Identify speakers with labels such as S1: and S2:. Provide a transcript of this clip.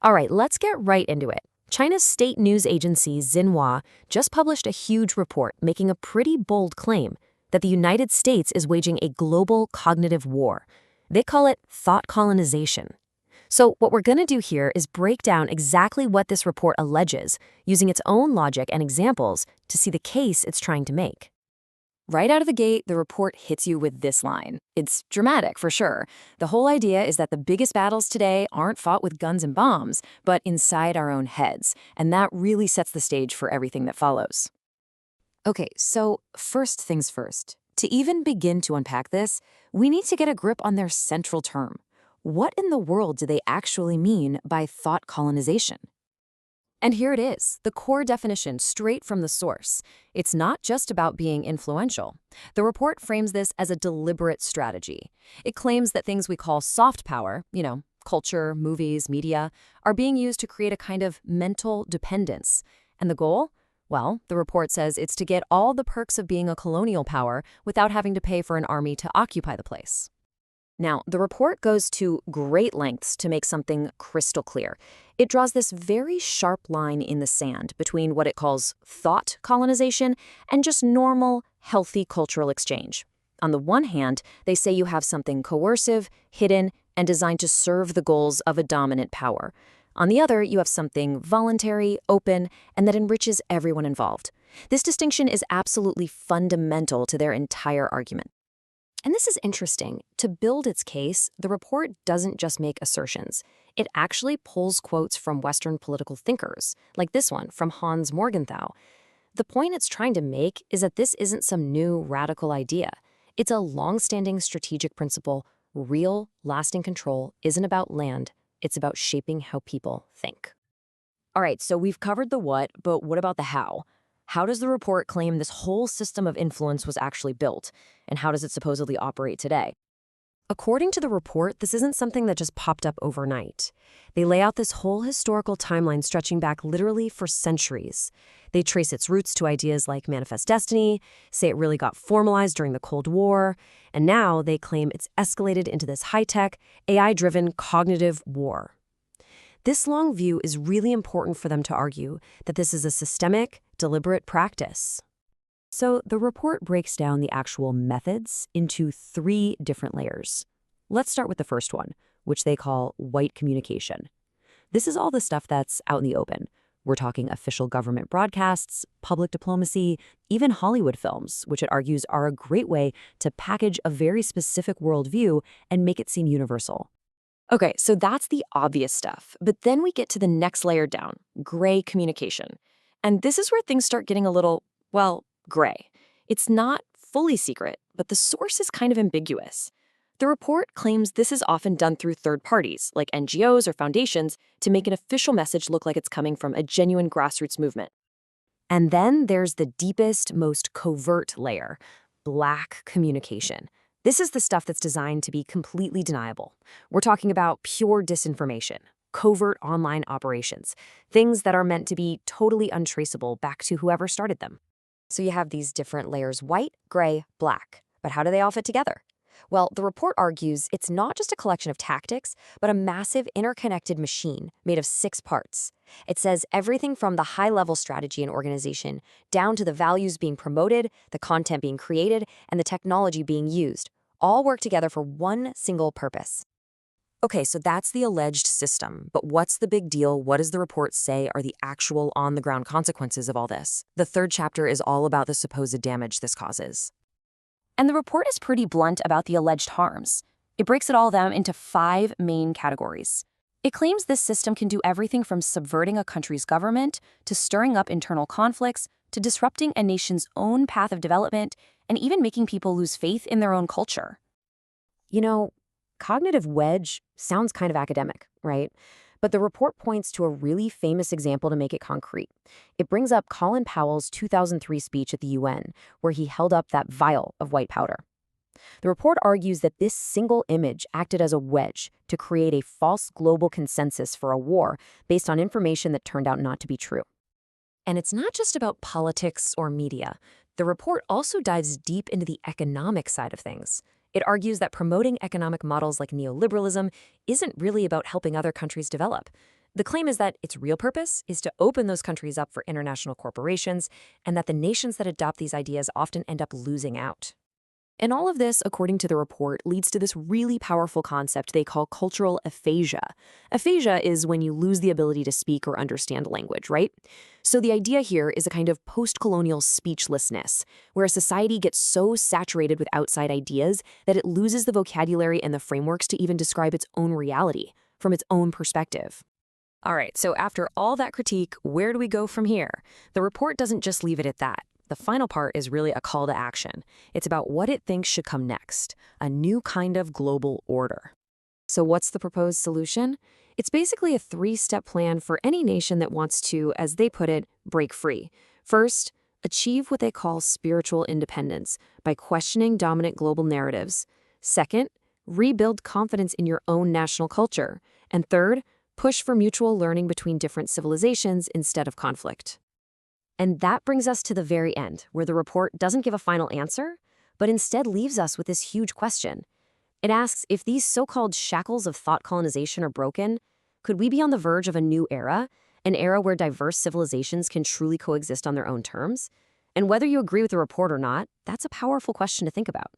S1: All right, let's get right into it. China's state news agency, Xinhua, just published a huge report making a pretty bold claim that the United States is waging a global cognitive war. They call it thought colonization. So, what we're going to do here is break down exactly what this report alleges, using its own logic and examples to see the case it's trying to make.
S2: Right out of the gate, the report hits you with this line. It's dramatic, for sure. The whole idea is that the biggest battles today aren't fought with guns and bombs, but inside our own heads, and that really sets the stage for everything that follows. Okay, so first things first. To even begin to unpack this, we need to get a grip on their central term. What in the world do they actually mean by thought colonization? And here it is, the core definition straight from the source. It's not just about being influential. The report frames this as a deliberate strategy. It claims that things we call soft power, culture, movies, media, are being used to create a kind of mental dependence. And the goal? Well, the report says it's to get all the perks of being a colonial power without having to pay for an army to occupy the place. Now, the report goes to great lengths to make something crystal clear. It draws this very sharp line in the sand between what it calls thought colonization and just normal, healthy cultural exchange. On the one hand, they say you have something coercive, hidden, and designed to serve the goals of a dominant power. On the other, you have something voluntary, open, and that enriches everyone involved. This distinction is absolutely fundamental to their entire argument. And this is interesting. To build its case, the report doesn't just make assertions. It actually pulls quotes from Western political thinkers, like this one from Hans Morgenthau. The point it's trying to make is that this isn't some new radical idea. It's a long-standing strategic principle. Real, lasting control isn't about land. It's about shaping how people think. All right, so we've covered the what, but what about the how? How does the report claim this whole system of influence was actually built? And how does it supposedly operate today? According to the report, this isn't something that just popped up overnight. They lay out this whole historical timeline stretching back literally for centuries. They trace its roots to ideas like manifest destiny, say it really got formalized during the Cold War, and now they claim it's escalated into this high-tech, AI-driven cognitive war. This long view is really important for them to argue that this is a systemic, deliberate practice. So the report breaks down the actual methods into 3 different layers. Let's start with the first one, which they call white communication. This is all the stuff that's out in the open. We're talking official government broadcasts, public diplomacy, even Hollywood films, which it argues are a great way to package a very specific worldview and make it seem universal. Okay, so that's the obvious stuff. But then we get to the next layer down, gray communication. And this is where things start getting a little, gray. It's not fully secret, but the source is kind of ambiguous. The report claims this is often done through third parties, like NGOs or foundations, to make an official message look like it's coming from a genuine grassroots movement. And then there's the deepest, most covert layer, black communication. This is the stuff that's designed to be completely deniable. We're talking about pure disinformation, covert online operations, things that are meant to be totally untraceable back to whoever started them. So you have these different layers, white, gray, black. But how do they all fit together? Well, the report argues it's not just a collection of tactics, but a massive interconnected machine made of 6 parts. It says everything from the high-level strategy and organization down to the values being promoted, the content being created, and the technology being used, all work together for one single purpose. Okay, so that's the alleged system, but what's the big deal? What does the report say are the actual on-the-ground consequences of all this? The 3rd chapter is all about the supposed damage this causes. And the report is pretty blunt about the alleged harms. It breaks it all down into 5 main categories. It claims this system can do everything from subverting a country's government, to stirring up internal conflicts, to disrupting a nation's own path of development, and even making people lose faith in their own culture. Cognitive wedge sounds kind of academic, right? But the report points to a really famous example to make it concrete. It brings up Colin Powell's 2003 speech at the UN, where he held up that vial of white powder. The report argues that this single image acted as a wedge to create a false global consensus for a war based on information that turned out not to be true. And it's not just about politics or media. The report also dives deep into the economic side of things. It argues that promoting economic models like neoliberalism isn't really about helping other countries develop.
S1: The claim is that its real purpose is to open those countries up for international corporations, and that the nations that adopt these ideas often end up losing out. And all of this, according to the report, leads to this really powerful concept they call cultural aphasia. Aphasia is when you lose the ability to speak or understand language, right? So the idea here is a kind of post-colonial speechlessness, where a society gets so saturated with outside ideas that it loses the vocabulary and the frameworks to even describe its own reality from its own perspective. All right, so after all that critique, where do we go from here? The report doesn't just leave it at that. The final part is really a call to action. It's about what it thinks should come next, a new kind of global order. So what's the proposed solution? It's basically a 3-step plan for any nation that wants to, as they put it, break free. First, achieve what they call spiritual independence by questioning dominant global narratives. Second, rebuild confidence in your own national culture. And third, push for mutual learning between different civilizations instead of conflict. And that brings us to the very end, where the report doesn't give a final answer, but instead leaves us with this huge question. It asks, if these so-called shackles of thought colonization are broken, could we be on the verge of a new era, an era where diverse civilizations can truly coexist on their own terms? And whether you agree with the report or not, that's a powerful question to think about.